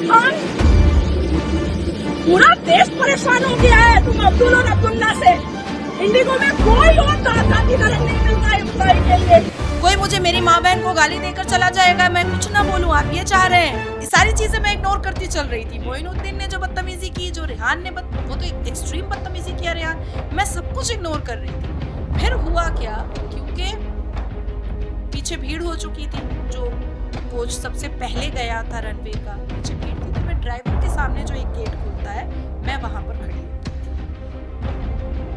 खान, पूरा देश परेशान हो गया है तुम अब्दुल और अब्दुल्ला से। इंडिगो में कोई और जातिकरण नहीं मिल रहा है फ्लाइट के लिए। कोई मुझे मेरी माँ बहन को गाली देकर चला जाएगा, मैं कुछ ना बोलूं, आप ये चाह रहे हैं। ये सारी चीजें मैं इग्नोर करती चल रही थी। मोइनुद्दीन ने जो बदतमीजी की, जो रेहान ने वो तो एक्सट्रीम बदतमीजी किया रेहान, मैं सब कुछ इग्नोर कर रही थी। फिर हुआ क्या, क्योंकि पीछे भीड़ हो चुकी थी, जो वो सबसे पहले गया था रनवे का, पीछे भीड़ थी, तो मैं ड्राइवर के सामने जो एक गेट खुलता है, मैं वहां पर खड़ी हूँ।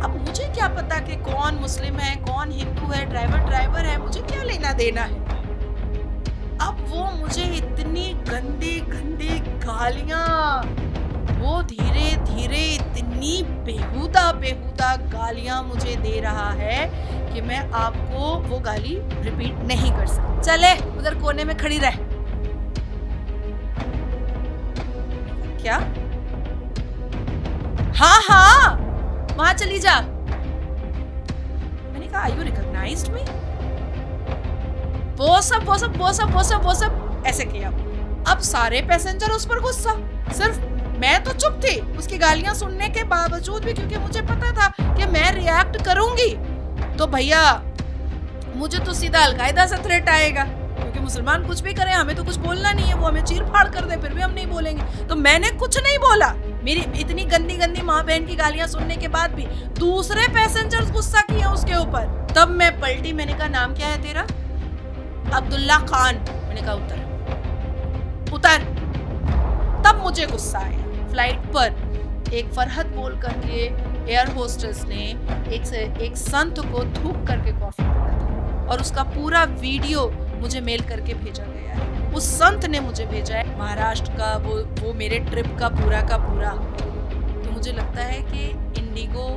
अब मुझे क्या पता कि कौन मुस्लिम है, कौन हिंदू है, ड्राइवर है, मुझे क्या लेना देना है। अब वो मुझे इतनी गंदी गंदी गालियां, वो धीरे धीरे इतनी बेहुदा गालियां मुझे दे रहा है कि मैं आपको वो गाली रिपीट नहीं कर सकती। चले उधर कोने में खड़ी रह। क्या? हाँ वहां चली जा। मैंने कहा आर यू रिकॉग्नाइज्ड मी? वो सब ऐसे किया। अब सारे पैसेंजर उस पर गुस्सा, सिर्फ मैं तो चुप थी उसकी गालियां सुनने के बावजूद भी, क्योंकि मुझे पता था कि मैं रिएक्ट करूंगी तो भैया मुझे तो सीधा अलकायदा से थ्रेट आएगा, क्योंकि मुसलमान कुछ भी करें हमें तो कुछ बोलना नहीं है, वो हमें चीर फाड़ कर दे फिर भी हम नहीं बोलेंगे। तो मैंने कुछ नहीं बोला। मेरी इतनी गंदी गंदी माँ बहन की गालियां सुनने के बाद भी दूसरे पैसेंजर्स गुस्सा किए उसके ऊपर। तब मैं पलटी, मैंने कहा नाम क्या है तेरा? अब्दुल्ला खान। मैंने कहा उतर। तब मुझे गुस्सा आया। फ्लाइट पर एक फरहत बोल करके एयर होस्टेस ने एक संत को थूक करके कॉफी पिलाया था, और उसका पूरा वीडियो मुझे मेल करके भेजा गया है। उस संत ने मुझे भेजा है महाराष्ट्र का वो मेरे ट्रिप का पूरा। तो मुझे लगता है कि इंडिगो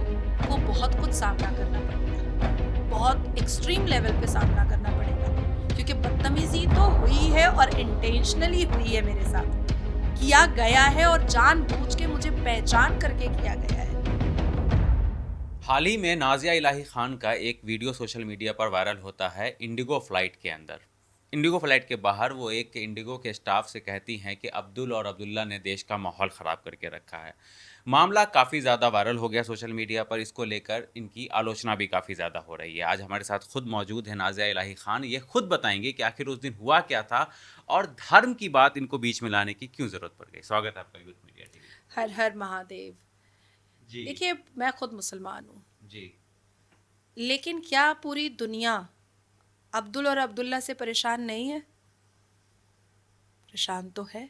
को बहुत कुछ सामना करना पड़ेगा, बहुत एक्सट्रीम लेवल पे सामना करना पड़ेगा, क्योंकि बदतमीजी तो हुई है और इंटेंशनली हुई है, मेरे साथ किया गया है और जानबूझ के मुझे पहचान करके किया गया है। हाल ही में नाजिया इलाही खान का एक वीडियो सोशल मीडिया पर वायरल होता है इंडिगो फ्लाइट के अंदर। इंडिगो फ्लाइट के बाहर वो एक इंडिगो के स्टाफ से कहती हैं कि अब्दुल और अब्दुल्ला ने देश का माहौल ख़राब करके रखा है। मामला काफ़ी ज़्यादा वायरल हो गया सोशल मीडिया पर, इसको लेकर इनकी आलोचना भी काफ़ी ज़्यादा हो रही है। आज हमारे साथ खुद मौजूद है नाजिया इलाही खान, ये खुद बताएंगे कि आखिर उस दिन हुआ क्या था और धर्म की बात इनको बीच में लाने की क्यों ज़रूरत पड़ गई। स्वागत है आपका यूथ मीडिया टीवी। हर हर महादेव जी देखिए, मैं खुद मुसलमान हूँ जी, लेकिन क्या पूरी दुनिया अब्दुल और अब्दुल्ला से परेशान नहीं है? परेशान तो है।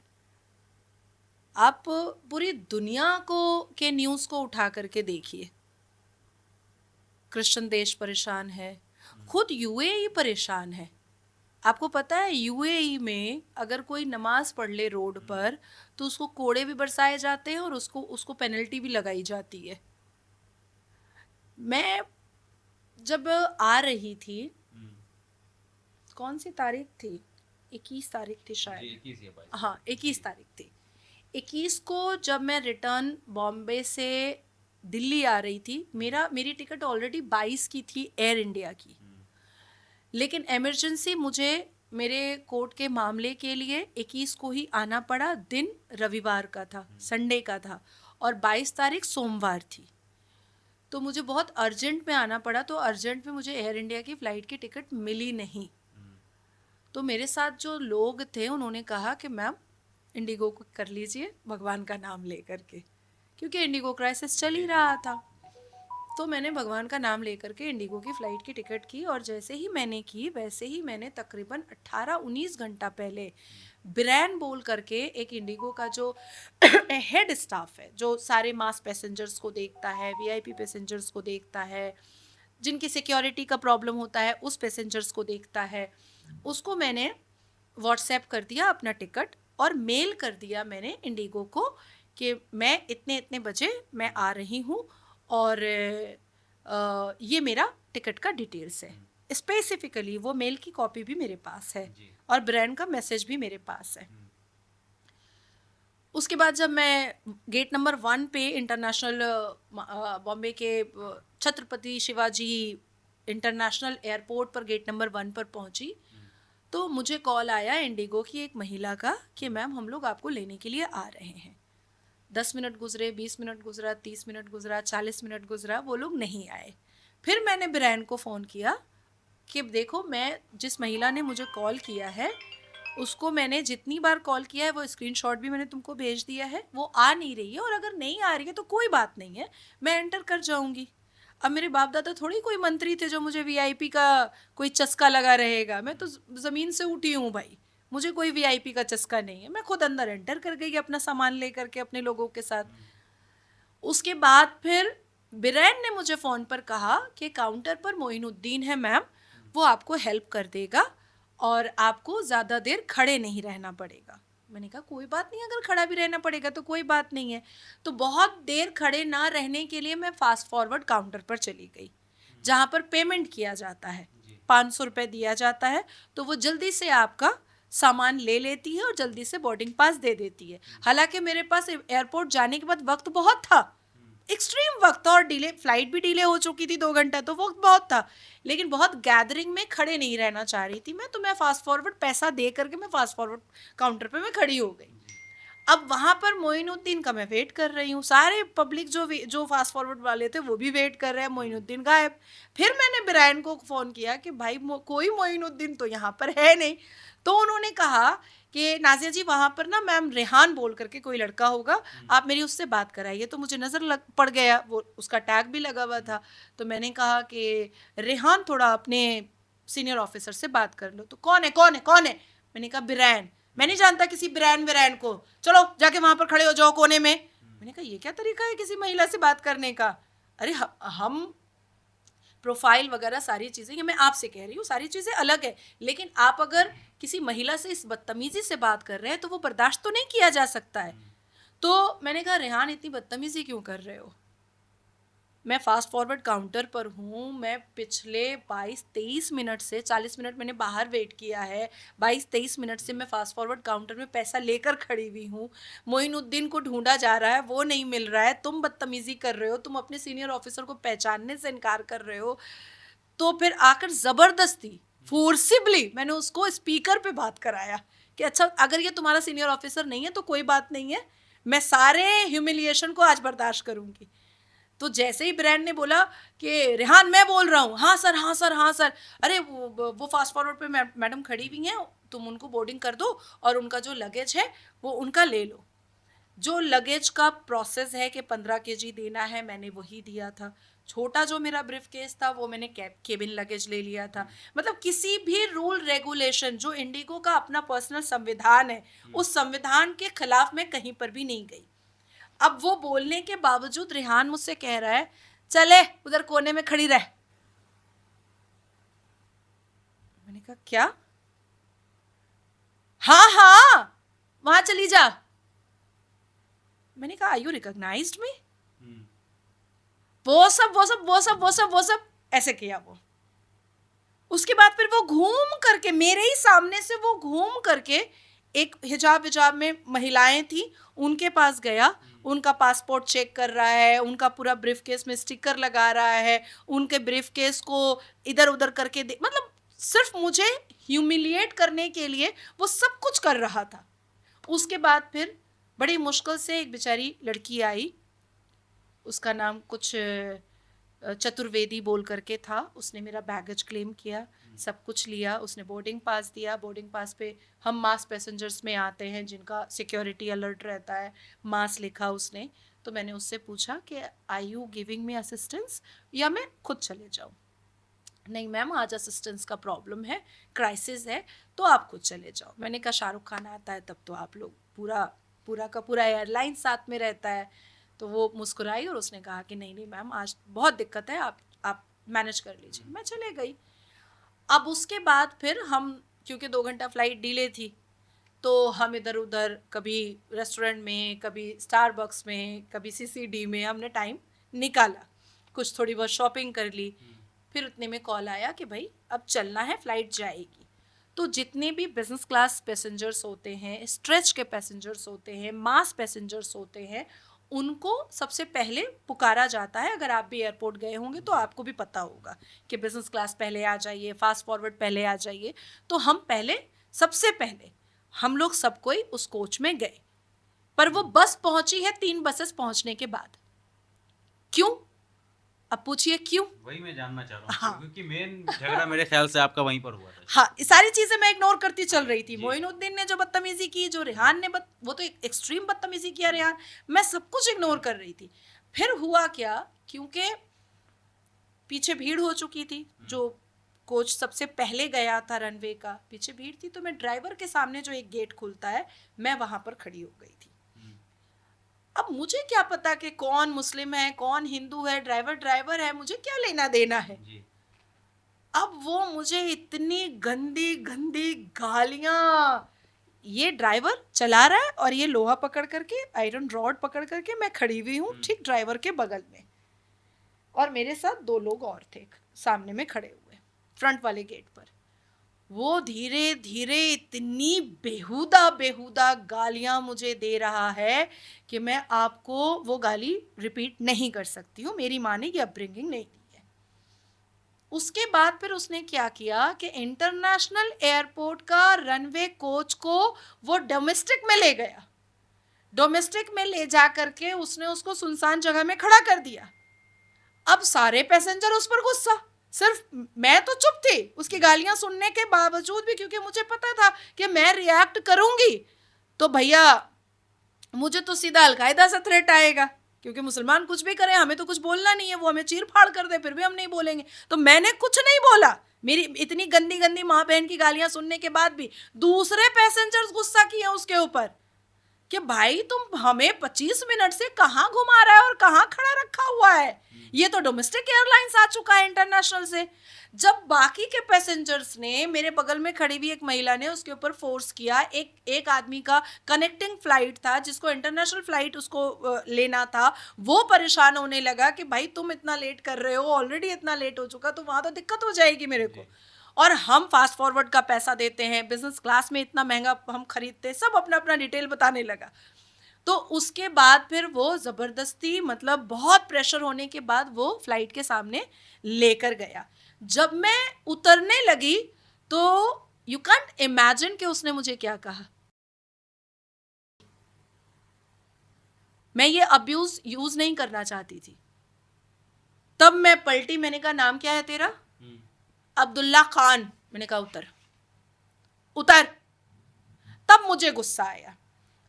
आप पूरी दुनिया के न्यूज़ को उठा करके देखिए, क्रिश्चियन देश परेशान है, खुद यूएई परेशान है। आपको पता है यूएई में अगर कोई नमाज पढ़ ले रोड पर तो उसको कोड़े भी बरसाए जाते हैं और उसको पेनल्टी भी लगाई जाती है। मैं जब आ रही थी, कौन सी तारीख थी? 21 तारीख थी शायद। हाँ 21 तारीख थी। 21 को जब मैं रिटर्न बॉम्बे से दिल्ली आ रही थी, मेरी टिकट ऑलरेडी 22 की थी एयर इंडिया की, लेकिन इमरजेंसी मुझे मेरे कोर्ट के मामले के लिए 21 को ही आना पड़ा। दिन रविवार का था, संडे का था, और 22 तारीख सोमवार थी। तो मुझे बहुत अर्जेंट में आना पड़ा, तो अर्जेंट में मुझे एयर इंडिया की फ़्लाइट की टिकट मिली नहीं। तो मेरे साथ जो लोग थे उन्होंने कहा कि मैम इंडिगो को कर लीजिए भगवान का नाम ले करके, क्योंकि इंडिगो क्राइसिस चल ही रहा था। तो मैंने भगवान का नाम लेकर के इंडिगो की फ़्लाइट की टिकट की, और जैसे ही मैंने की वैसे ही मैंने तकरीबन 18-19 घंटा पहले ब्रैन बोल करके एक इंडिगो का जो हेड स्टाफ है, जो सारे मास पैसेंजर्स को देखता है, वीआईपी पैसेंजर्स को देखता है, जिनकी सिक्योरिटी का प्रॉब्लम होता है उस पैसेंजर्स को देखता है, उसको मैंने व्हाट्सएप कर दिया अपना टिकट और मेल कर दिया मैंने इंडिगो को कि मैं इतने इतने बजे मैं आ रही हूँ और ये मेरा टिकट का डिटेल्स है। स्पेसिफिकली वो मेल की कॉपी भी मेरे पास है और ब्रांड का मैसेज भी मेरे पास है। उसके बाद जब मैं गेट नंबर 1 पे इंटरनेशनल बॉम्बे के छत्रपति शिवाजी इंटरनेशनल एयरपोर्ट पर गेट नंबर 1 पर पहुंची, तो मुझे कॉल आया इंडिगो की एक महिला का कि मैम हम लोग आपको लेने के लिए आ रहे हैं। 10 मिनट गुजरे, 20 मिनट गुजरा, 30 मिनट गुजरा, 40 मिनट गुजरा, वो लोग नहीं आए। फिर मैंने बिरैन को फ़ोन किया कि देखो, मैं जिस महिला ने मुझे कॉल किया है उसको मैंने जितनी बार कॉल किया है वो स्क्रीनशॉट भी मैंने तुमको भेज दिया है, वो आ नहीं रही है, और अगर नहीं आ रही है तो कोई बात नहीं है, मैं एंटर कर जाऊंगी। अब मेरे बाप दादा थोड़ी कोई मंत्री थे जो मुझे वीआईपी का कोई चस्का लगा रहेगा। मैं तो ज़मीन से उठी हूँ भाई, मुझे कोई वीआईपी का चस्का नहीं है। मैं खुद अंदर एंटर कर गई अपना सामान ले करके अपने लोगों के साथ। उसके बाद फिर बिरैन ने मुझे फ़ोन पर कहा कि काउंटर पर मोइनुद्दीन है मैम, वो आपको हेल्प कर देगा और आपको ज़्यादा देर खड़े नहीं रहना पड़ेगा। मैंने कहा कोई बात नहीं, अगर खड़ा भी रहना पड़ेगा तो कोई बात नहीं है। तो बहुत देर खड़े ना रहने के लिए मैं फास्ट फॉरवर्ड काउंटर पर चली गई, जहाँ पर पेमेंट किया जाता है। 500 रुपये दिया जाता है, तो वो जल्दी से आपका सामान ले लेती है और जल्दी से बोर्डिंग पास दे देती है। हालांकि मेरे पास एयरपोर्ट जाने के बाद वक्त बहुत था, एक्सट्रीम वक्त था, और डिले, फ्लाइट भी डिले हो चुकी थी 2 घंटा, तो वक्त बहुत था, लेकिन बहुत गैदरिंग में खड़े नहीं रहना चाह रही थी मैं। तो मैं फास्ट फॉरवर्ड पैसा दे करके मैं फास्ट फॉरवर्ड काउंटर पे मैं खड़ी हो गई। अब वहाँ पर मोइनुद्दीन का मैं वेट कर रही हूँ, सारे पब्लिक जो फास्ट फॉरवर्ड वाले थे वो भी वेट कर रहे हैं, मोइनुद्दीन गायब। फिर मैंने बिरैन को फ़ोन किया कि भाई कोई मोइनुद्दीन तो यहाँ पर है नहीं। तो उन्होंने कहा कि नाजिया जी वहाँ पर ना मैम रेहान बोल करके कोई लड़का होगा, आप मेरी उससे बात कराइए। तो मुझे नज़र पड़ गया, वो उसका टैग भी लगा हुआ था। तो मैंने कहा कि रेहान थोड़ा अपने सीनियर ऑफिसर से बात कर लो। तो कौन है कौन है कौन है? मैंने कहा बिरैन। मैं नहीं जानता किसी बिरैन को, चलो जाके वहाँ पर खड़े हो जाओ कोने में। मैंने कहा ये क्या तरीका है किसी महिला से बात करने का? अरे हम प्रोफाइल वगैरह सारी चीज़ें, ये मैं आपसे कह रही हूँ, सारी चीज़ें अलग है, लेकिन आप अगर किसी महिला से इस बदतमीज़ी से बात कर रहे हैं तो वो बर्दाश्त तो नहीं किया जा सकता है। तो मैंने कहा रेहान इतनी बदतमीज़ी क्यों कर रहे हो? मैं फ़ास्ट फॉरवर्ड काउंटर पर हूँ, मैं पिछले 22-23 मिनट से, 40 मिनट मैंने बाहर वेट किया है, 22-23 मिनट से मैं फ़ास्ट फॉरवर्ड काउंटर में पैसा लेकर खड़ी हुई हूँ। मोइनुद्दीन को ढूंढा जा रहा है, वो नहीं मिल रहा है, तुम बदतमीज़ी कर रहे हो, तुम अपने सीनियर ऑफिसर को पहचानने से इनकार कर रहे हो। तो फिर आकर ज़बरदस्ती फोर्सिबली मैंने उसको स्पीकर पे बात कराया कि अच्छा अगर ये तुम्हारा सीनियर ऑफिसर नहीं है तो कोई बात नहीं है, मैं सारे ह्यूमिलिएशन को आज बर्दाश्त करूँगी। तो जैसे ही ब्रांड ने बोला कि रेहान मैं बोल रहा हूँ, हाँ सर हाँ सर हाँ सर, अरे वो फास्ट फॉरवर्ड पे मैडम खड़ी हुई हैं, तुम उनको बोर्डिंग कर दो और उनका जो लगेज है वो उनका ले लो। जो लगेज का प्रोसेस है कि 15 kg देना है, मैंने वही दिया था। छोटा जो मेरा ब्रीफ केस था वो मैंने केबिन लगेज ले लिया था। मतलब किसी भी रूल रेगुलेशन, जो इंडिगो का अपना पर्सनल संविधान है, उस संविधान के खिलाफ मैं कहीं पर भी नहीं गई। अब वो बोलने के बावजूद रेहान मुझसे कह रहा है चले उधर कोने में खड़ी रह। मैंने कहा क्या? हाँ हाँ वहां चली जा। मैंने कहा आर यू रिकॉग्नाइज्ड मी? वो सब ऐसे किया वो। उसके बाद फिर वो घूम करके मेरे ही सामने से वो घूम करके एक हिजाब में महिलाएं थी उनके पास गया, उनका पासपोर्ट चेक कर रहा है, उनका पूरा ब्रीफ केस में स्टिकर लगा रहा है, उनके ब्रीफ केस को इधर उधर करके मतलब सिर्फ मुझे ह्यूमिलिएट करने के लिए वो सब कुछ कर रहा था। उसके बाद फिर बड़ी मुश्किल से एक बेचारी लड़की आई, उसका नाम कुछ चतुर्वेदी बोल करके था। उसने मेरा बैगेज क्लेम किया, सब कुछ लिया, उसने बोर्डिंग पास दिया। बोर्डिंग पास पे हम मास पैसेंजर्स में आते हैं जिनका सिक्योरिटी अलर्ट रहता है, मास लिखा उसने। तो मैंने उससे पूछा कि are you giving me assistance या मैं खुद चले जाऊँ? नहीं मैम आज असिस्टेंस का प्रॉब्लम है, क्राइसिस है, तो आप खुद चले जाओ। मैंने कहा शाहरुख खान आता है तब तो आप लोग पूरा का पूरा एयरलाइन साथ में रहता है। तो वो मुस्कुराई और उसने कहा कि नहीं मैम आज बहुत दिक्कत है, आप मैनेज कर लीजिए। मैं चले गई। अब उसके बाद फिर हम, क्योंकि 2 घंटा फ्लाइट डिले थी, तो हम इधर उधर कभी रेस्टोरेंट में, कभी स्टारबक्स में, कभी CCD में हमने टाइम निकाला, कुछ थोड़ी बहुत शॉपिंग कर ली। फिर उतने में कॉल आया कि भाई अब चलना है, फ्लाइट जाएगी। तो जितने भी बिजनेस क्लास पैसेंजर्स होते हैं, स्ट्रेच के पैसेंजर्स होते हैं, मास पैसेंजर्स होते हैं, उनको सबसे पहले पुकारा जाता है। अगर आप भी एयरपोर्ट गए होंगे तो आपको भी पता होगा कि बिजनेस क्लास पहले आ जाइए, फास्ट फॉरवर्ड पहले आ जाइए। तो हम पहले, सबसे पहले हम लोग सब कोई उस कोच में गए, पर वो बस पहुंची है 3 बसेस पहुंचने के बाद। क्यों? अब पूछिए क्यों? वही मैं जानना चाह रहा हूँ। हाँ। क्योंकि मेन झगड़ा मेरे ख्याल से आपका वहीं पर हुआ था। हाँ, ये सारी चीजें मैं इग्नोर करती चल रही थी। मोइनुद्दीन ने जो बदतमीजी की, जो रेहान ने वो तो एक्सट्रीम बदतमीजी किया रेहान, मैं सब कुछ इग्नोर कर रही थी। फिर हुआ क्या, क्योंकि पीछे भीड़ हो चुकी थी, जो कोच सबसे पहले गया था रनवे का, पीछे भीड़ थी, तो मैं ड्राइवर के सामने जो एक गेट खुलता है, मैं वहां पर खड़ी हो गई थी। अब मुझे क्या पता कि कौन मुस्लिम है, कौन हिंदू है, ड्राइवर है, मुझे क्या लेना देना है। अब वो मुझे इतनी गंदी गंदी गालियां, ये ड्राइवर चला रहा है और ये लोहा पकड़ करके, आयरन रॉड पकड़ करके मैं खड़ी हुई हूँ ठीक ड्राइवर के बगल में, और मेरे साथ 2 लोग और थे सामने में खड़े हुए फ्रंट वाले गेट पर। वो धीरे धीरे इतनी बेहुदा गालियां मुझे दे रहा है कि मैं आपको वो गाली रिपीट नहीं कर सकती हूँ, मेरी माँ ने ये अपब्रिंगिंग नहीं दी है। उसके बाद फिर उसने क्या किया कि इंटरनेशनल एयरपोर्ट का रनवे कोच को वो डोमेस्टिक में ले गया। डोमेस्टिक में ले जा करके उसने उसको सुनसान जगह में खड़ा कर दिया। अब सारे पैसेंजर उस पर गुस्सा, सिर्फ मैं तो चुप थी उसकी गालियां सुनने के बावजूद भी, क्योंकि मुझे पता था कि मैं रिएक्ट करूंगी तो भैया मुझे तो सीधा अलकायदा से थ्रेट आएगा, क्योंकि मुसलमान कुछ भी करें हमें तो कुछ बोलना नहीं है, वो हमें चीर फाड़ कर दे फिर भी हम नहीं बोलेंगे। तो मैंने कुछ नहीं बोला, मेरी इतनी गंदी गंदी माँ बहन की गालियां सुनने के बाद भी दूसरे पैसेंजर्स गुस्सा किए उसके ऊपर कि भाई तुम हमें 25 मिनट से कहाँ घुमा रहा है और कहाँ खड़ा रखा हुआ है, ये तो डोमेस्टिक एयरलाइंस आ चुका है इंटरनेशनल से। जब बाकी के पैसेंजर्स ने, मेरे बगल में खड़ी हुई एक महिला ने उसके ऊपर फोर्स किया, एक आदमी का कनेक्टिंग फ्लाइट था जिसको इंटरनेशनल फ्लाइट उसको लेना था, वो परेशान होने लगा कि भाई तुम इतना लेट कर रहे हो, ऑलरेडी इतना लेट हो चुका, तो वहाँ तो दिक्कत हो जाएगी मेरे को, और हम फास्ट फॉरवर्ड का पैसा देते हैं, बिजनेस क्लास में इतना महंगा हम खरीदते हैं, सब अपना अपना डिटेल बताने लगा। तो उसके बाद फिर वो ज़बरदस्ती, मतलब बहुत प्रेशर होने के बाद वो फ्लाइट के सामने लेकर गया। जब मैं उतरने लगी तो यू कांट इमेजिन कि उसने मुझे क्या कहा। मैं ये अब्यूज यूज नहीं करना चाहती थी। तब मैं पलटी, मैंने कहा नाम क्या है तेरा? अब्दुल्ला खान। मैंने कहा उतर उतर। तब मुझे गुस्सा आया।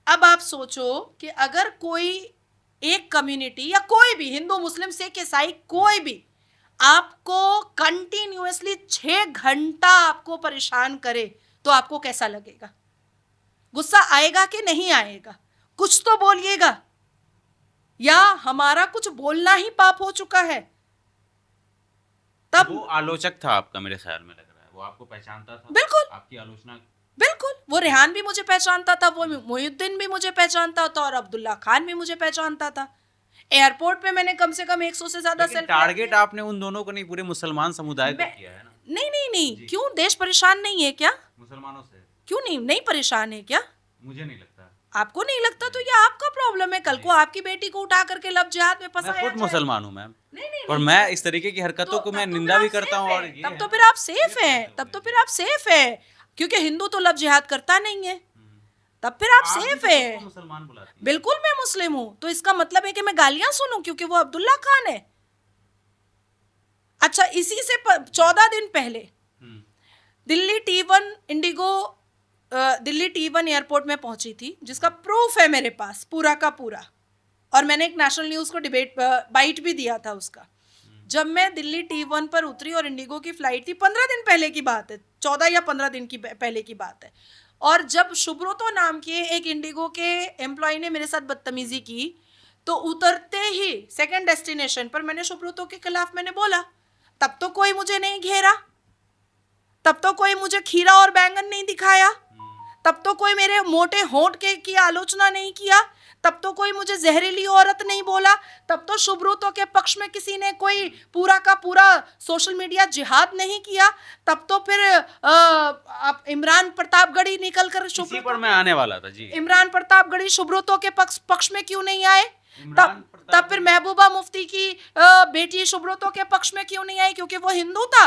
अब आप सोचो कि अगर कोई एक कम्युनिटी या कोई भी, हिंदू मुस्लिम सिख ईसाई कोई भी, आपको कंटिन्यूअसली 6 घंटा आपको परेशान करे तो आपको कैसा लगेगा? गुस्सा आएगा कि नहीं आएगा? कुछ तो बोलिएगा, या हमारा कुछ बोलना ही पाप हो चुका है? तब वो आलोचक था आपका, मेरे ख्याल में लग रहा है, वो आपको पहचानता था। बिल्कुल, आपकी आलोचना, बिल्कुल। वो रेहान भी मुझे पहचानता था, वो मोइनुद्दीन भी मुझे पहचानता था, और अब्दुल्ला खान भी मुझे पहचानता था। एयरपोर्ट पे मैंने कम से कम 100 से ज्यादा सेल्फी। टारगेट आपने उन दोनों को नहीं, पूरे मुसलमान समुदाय को किया है ना? नहीं, क्यों? देश परेशान नहीं है क्या मुसलमानों से? क्यों नहीं परेशान है क्या? मुझे नहीं लगता। आपको नहीं लगता तो ये आपका प्रॉब्लम है। कल को आपकी बेटी को उठा करके लब जिहाद में फंसाया जाए। मैं खुद मुसलमान हूँ मैम, नहीं, और मैं इस तरीके की हरकतों को मैं निंदा भी करता हूँ। और तब तो फिर आप सेफ हैं, तब तो फिर आप सेफ हैं, क्योंकि हिंदू तो लब जिहाद करता नहीं है, तब फिर आप सेफ है। मुसलमान बुलाती हैं। बिल्कुल, मैं मुस्लिम हूं, तो इसका मतलब है कि मैं गालियां सुनूं क्योंकि वो अब्दुल्ला खान है? अच्छा, इसी से 14 दिन पहले दिल्ली T1 एयरपोर्ट में पहुंची थी, जिसका प्रूफ है मेरे पास पूरा का पूरा, और मैंने एक नेशनल न्यूज को बाइट भी दिया था उसका। जब मैं दिल्ली T1 पर उतरी और इंडिगो की फ्लाइट थी, 15 दिन पहले की बात है, 14 या 15 दिन की पहले की बात है, और जब शुभ्रोतो नाम के एक इंडिगो के एम्प्लॉय ने मेरे साथ बदतमीजी की, तो उतरते ही सेकंड डेस्टिनेशन पर मैंने शुभ्रोतो के खिलाफ मैंने बोला। तब तो कोई मुझे नहीं घेरा, तब तो कोई मुझे खीरा और बैंगन नहीं दिखाया, तब तो कोई मेरे मोटे होंठ की आलोचना नहीं किया, तब तो कोई मुझे जहरीली औरत नहीं बोला, तब तो शुभ्रोतो के पक्ष में किसी ने कोई पूरा का पूरा सोशल मीडिया जिहाद नहीं किया, तब तो फिर आप इमरान प्रतापगढ़ी निकल कर इसी पर मैं आने वाला था जी। इमरान प्रतापगढ़ी शुभ्रोतो के पक्ष में क्यों नहीं आए? तब तब फिर महबूबा मुफ्ती की बेटी शुभ्रतो के पक्ष में क्यों नहीं आई? क्योंकि वो हिंदू था।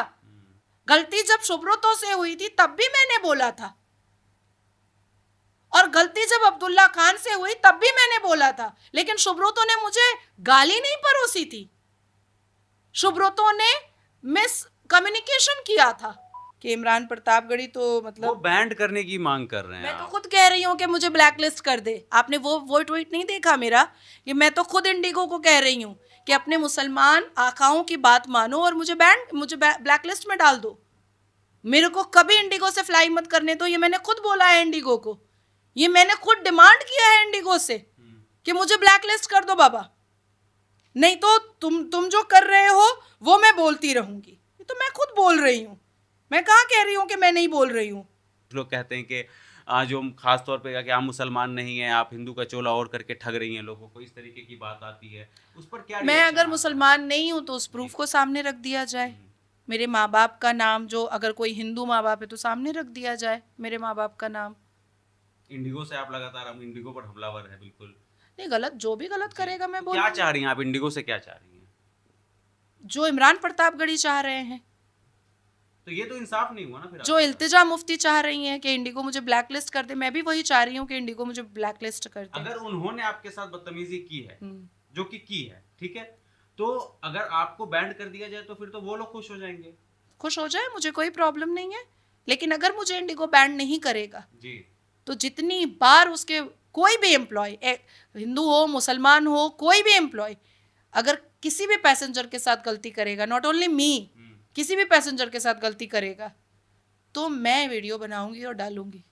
गलती जब शुभ्रतो से हुई थी तब भी मैंने बोला था, और गलती जब अब्दुल्ला खान से हुई तब भी मैंने बोला था, लेकिन शुभ्रतो ने मुझे गाली नहीं परोसी थी। शुभ्रतो ने मिस कम्युनिकेशन किया था कि इमरान प्रतापगढ़ी तो मतलब वो बैंड करने की मांग कर रहे हैं। मैं तो आप। खुद कह रही हूँ कि मुझे ब्लैकलिस्ट कर दे। आपने वो ट्वीट नहीं देखा मेरा? कि मैं तो खुद इंडिगो को कह रही हूँ कि अपने मुसलमान आकाओं की बात मानो और मुझे ब्लैकलिस्ट में डाल दो। मेरे को कभी इंडिगो से फ्लाई मत करने दो, ये मैंने खुद बोला है इंडिगो को। ये मैंने खुद डिमांड किया है इंडिगो से कि मुझे ब्लैकलिस्ट कर दो बाबा, नहीं तो तुम जो कर रहे हो वो मैं बोलती रहूंगी। ये तो मैं खुद बोल रही हूँ, मैं कहाँ कह रही हूँ कि मैं नहीं बोल रही हूँ। लोग कहते हैं कि जो खास तौर पे कि आप मुसलमान नहीं हैं, आप हिंदू का चोला ओढ़ करके ठग रही हैं लोगों को, इस तरीके की बात आती है, उस पर क्या मैं reaction अगर आता है? मुसलमान नहीं हूँ तो उस प्रूफ को सामने रख दिया जाए। मेरे माँ बाप का नाम, जो अगर कोई हिंदू माँ बाप है तो सामने रख दिया जाए मेरे माँ बाप का नाम। इंडिगो से आप लगातार, हम इंडिगो पर हमलावर है बिल्कुल। नहीं, गलत जो भी गलत करेगा मैं तो क्या बोलूंगी। चाह रही हैं आप? इंडिगो से क्या चाह रही हैं? जो इमरान प्रतापगढ़ी चाह रहे हैं, तो ये तो इंसाफ नहीं हुआ ना फिर जो आपके साथ। इल्तिजा मुफ्ती चाह रही हैं कि इंडिगो मुझे ब्लैकलिस्ट कर दे, मैं भी वही चाह रही हूँ कि इंडिगो मुझे ब्लैकलिस्ट कर दे। अगर उन्होंने आपके साथ बदतमीजी की है, जो कि की है, ठीक है, तो अगर आपको बैंड कर दिया जाए तो फिर तो वो लोग खुश हो जाएंगे। खुश हो जाए, मुझे कोई प्रॉब्लम नहीं है। लेकिन अगर मुझे इंडिगो बैंड नहीं करेगा जी। तो जितनी बार उसके कोई भी एम्प्लॉय, हिंदू हो मुसलमान हो, कोई भी एम्प्लॉय अगर किसी भी पैसेंजर के साथ गलती करेगा, नॉट ओनली मी, किसी भी पैसेंजर के साथ गलती करेगा तो मैं वीडियो बनाऊंगी और डालूंगी।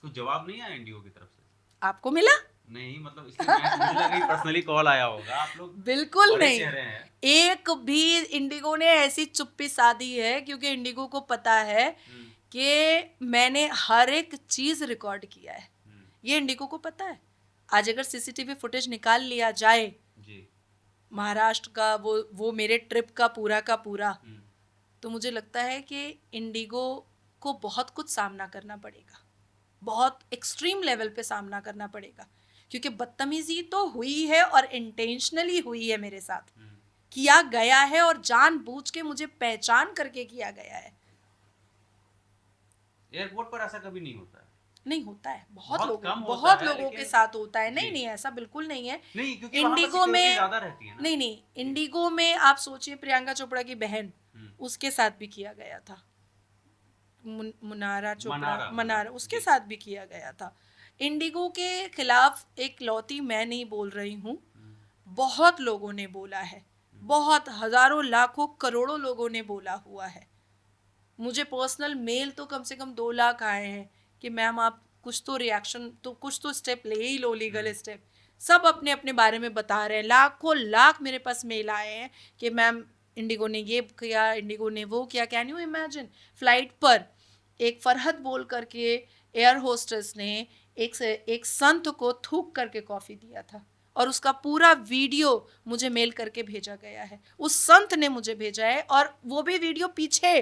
तो जवाब नहीं आया इंडिगो की तरफ से? आपको मिला? नहीं, मतलब इसलिए मुझे लगा कि पर्सनली कॉल आया होगा। आप लोग बिल्कुल बड़े नहीं। चेहरे हैं। एक भी इंडिगो ने ऐसी चुप्पी साधी है, क्योंकि इंडिगो को पता है कि मैंने हर एक चीज रिकॉर्ड किया है। ये इंडिगो को पता है। आज अगर सीसीटीवी फुटेज निकाल लिया जाए जी। महाराष्ट्र का, वो मेरे ट्रिप का पूरा, तो मुझे लगता है कि इंडिगो को बहुत कुछ सामना करना पड़ेगा, बहुत एक्सट्रीम लेवल पे सामना करना पड़ेगा, क्योंकि बदतमीजी तो हुई है और इंटेंशनली हुई है, मेरे साथ किया गया है और जानबूझ के मुझे पहचान करके किया गया है। एयरपोर्ट पर ऐसा कभी नहीं होता है। नहीं होता है, बहुत कम होता बहुत है, लोगों लेकिन- के साथ होता है। जी। नहीं, ऐसा बिल्कुल नहीं है। नहीं, क्योंकि वहाँ पर इंडिगो security में ज्यादा रहती है ना। नहीं, इंडिगो में आप सोचिए प्रियंका चोपड़ा की बहन, उसके साथ भी किया गया था। मनारा चोपड़ा, मनारा, उसके साथ भी किया गया था। इंडिगो के खिलाफ एक लौती मैं नहीं बोल रही हूँ, बहुत लोगों ने बोला है, बहुत हजारों लाखों करोड़ों लोगों ने बोला हुआ है। मुझे पर्सनल मेल तो कम से कम 2 लाख आए हैं कि मैम आप कुछ तो रिएक्शन, तो कुछ तो स्टेप ले ही लो, लीगल स्टेप। सब अपने अपने बारे में बता रहे हैं। लाखों लाख मेरे पास मेल आए हैं कि मैम इंडिगो ने ये किया, इंडिगो ने वो किया। कैन यू इमेजिन, फ्लाइट पर एक फरहत बोल करके एयर होस्टेस ने एक संत को थूक करके कॉफ़ी दिया था, और उसका पूरा वीडियो मुझे मेल करके भेजा गया है। उस संत ने मुझे भेजा है, और वो भी वीडियो पीछे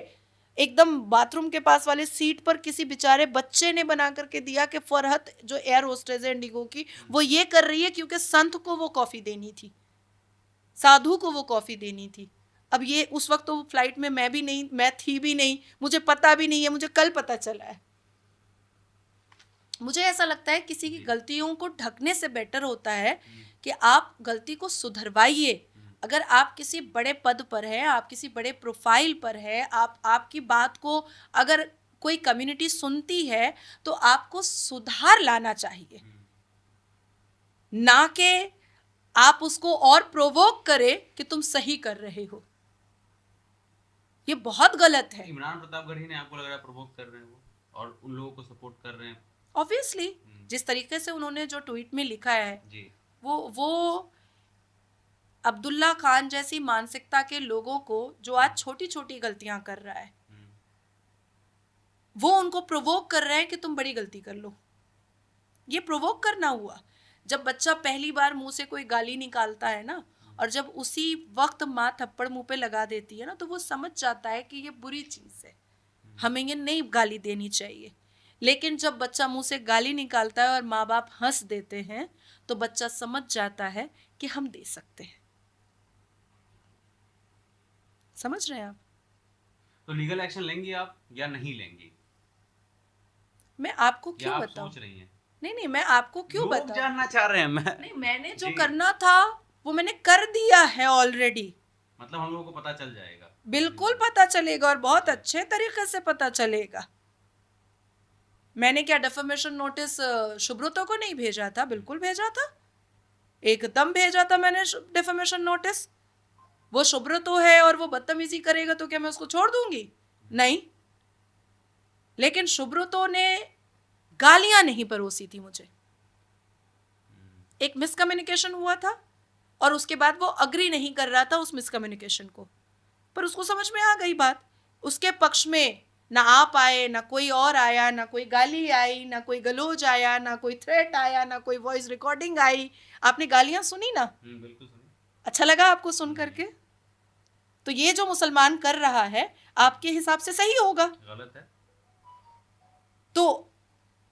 एकदम बाथरूम के पास वाले सीट पर किसी बेचारे बच्चे ने बना करके दिया कि फरहत जो एयर होस्टेस है इंडिगो की, वो ये कर रही है क्योंकि संत को वो कॉफ़ी देनी थी, साधु को वो कॉफ़ी देनी थी। अब ये उस वक्त तो फ्लाइट में मैं भी नहीं, मैं थी भी नहीं, मुझे पता भी नहीं है, मुझे कल पता चला है। मुझे ऐसा लगता है किसी की गलतियों को ढकने से बेटर होता है कि आप गलती को सुधरवाइए। अगर आप किसी बड़े पद पर हैं, आप किसी बड़े प्रोफाइल पर है, आपकी बात को अगर कोई कम्युनिटी सुनती है तो आपको सुधार लाना चाहिए, ना कि आप उसको और प्रोवोक करें कि तुम सही कर रहे हो। ये बहुत गलत है। इमरान प्रतापगढ़ी ने आपको लग रहा है प्रोवोक कर रहे हैं वो, और उन लोगों को सपोर्ट कर रहे हैं? ऑब्वियसली, जिस तरीके से उन्होंने जो ट्वीट में लिखा है जी। वो अब्दुल्ला खान जैसी मानसिकता के लोगों को, जो आज छोटी छोटी गलतियां कर रहा है, वो उनको प्रोवोक कर रहे हैं कि तुम बड़ी गलती कर लो। ये प्रोवोक करना हुआ। जब बच्चा पहली बार मुंह से कोई गाली निकालता है ना, और जब उसी वक्त माँ थप्पड़ मुंह पे लगा देती है ना, तो वो समझ जाता है कि ये बुरी चीज़ है, हमें ये नहीं गाली देनी चाहिए। लेकिन जब बच्चा मुंह से गाली निकालता है और माँ बाप हंस देते हैं तो बच्चा समझ जाता है कि हम दे सकते हैं। समझ रहे हैं आप? तो लीगल एक्शन लेंगी आप या नहीं लेंगी? मैं आपको या क्यों आप बताऊं? सोच रही हैं? नहीं, मैं आपको क्यों लोग बताऊं? जानना चाह रहे हैं। मैं नहीं, मैंने जो जी। करना था वो मैंने कर दिया है ऑलरेडी। मतलब हम लोगों को पता चल जाएगा। बिल्कुल पता चलेगा और बहुत अच्छे तरीके से पता चलेगा। मैंने क्या डेफेमेशन नोटिस सुब्रतो को नहीं भेजा था? बिल्कुल भेजा था, एकदम भेजा था मैंने डेफेमेशन नोटिस। वो सुब्रतो है और वो बदतमीजी करेगा तो क्या मैं उसको छोड़ दूंगी? नहीं। लेकिन सुब्रतो ने गालियां नहीं परोसी थी मुझे। एक मिसकम्युनिकेशन हुआ था और उसके बाद वो अग्री नहीं कर रहा था उस मिसकम्युनिकेशन को, पर उसको समझ में आ गई बात। उसके पक्ष में ना आप आए, ना कोई और आया, ना कोई गाली आई, ना कोई गलोज आया, ना कोई थ्रेट आया, ना कोई वॉइस रिकॉर्डिंग आई। आपने गालियां सुनी ना? बिल्कुल सुनिए। अच्छा लगा आपको सुन करके? तो ये जो मुसलमान कर रहा है आपके हिसाब से सही होगा? गलत है। तो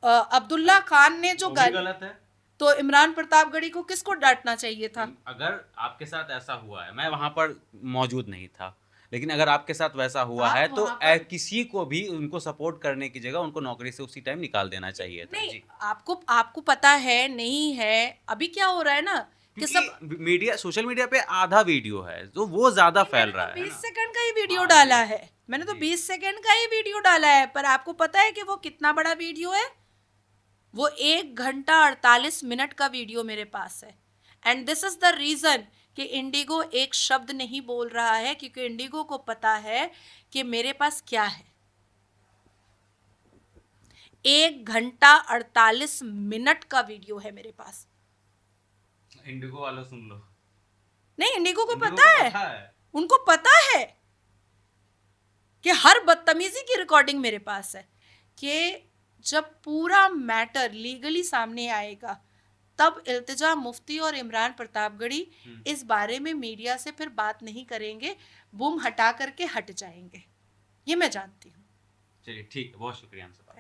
अब्दुल्ला खान ने जो वो भी गलत है। तो इमरान प्रतापगढ़ी को किसको डांटना चाहिए था? अगर आपके साथ ऐसा हुआ है, मैं वहां पर मौजूद नहीं था, लेकिन अगर आपके साथ वैसा हुआ आप है तो वहाँ पर- किसी को भी उनको सपोर्ट करने की जगह उनको नौकरी से उसी टाइम निकाल देना चाहिए था। नहीं, जी। आपको पता है नहीं है? अभी क्या हो रहा है ना कि सब क्योंकि मीडिया, सोशल मीडिया पे आधा वीडियो है जो वो ज्यादा फैल रहा है 20 ना। सेकंड का ही वीडियो हाँ, डाला जी। है। मैंने तो जी। 20 सेकंड का ही वीडियो डाला है, पर आपको पता है कि वो कितना बड़ा वीडियो है? वो 1 घंटा 48 मिनट का वीडियो मेरे पास है। And this is the reason कि इंडिगो एक शब्द नहीं बोल रहा है, क्योंकि इंडिगो को पता है कि मेरे पास क्या है। 1 घंटा 48 मिनट का वीडियो है मेरे पास। इंडिगो वालों सुन लो। नहीं, इंडिगो को इंडिगो पता को है, पता है। उनको पता है कि हर बदतमीजी की रिकॉर्डिंग मेरे पास है। कि जब पूरा मैटर लीगली सामने आएगा तब इल्तिजा मुफ्ती और इमरान प्रतापगढ़ी इस बारे में मीडिया से फिर बात नहीं करेंगे, बूम हटा करके हट जाएंगे। ये मैं जानती हूँ। चलिए ठीक है, बहुत शुक्रिया।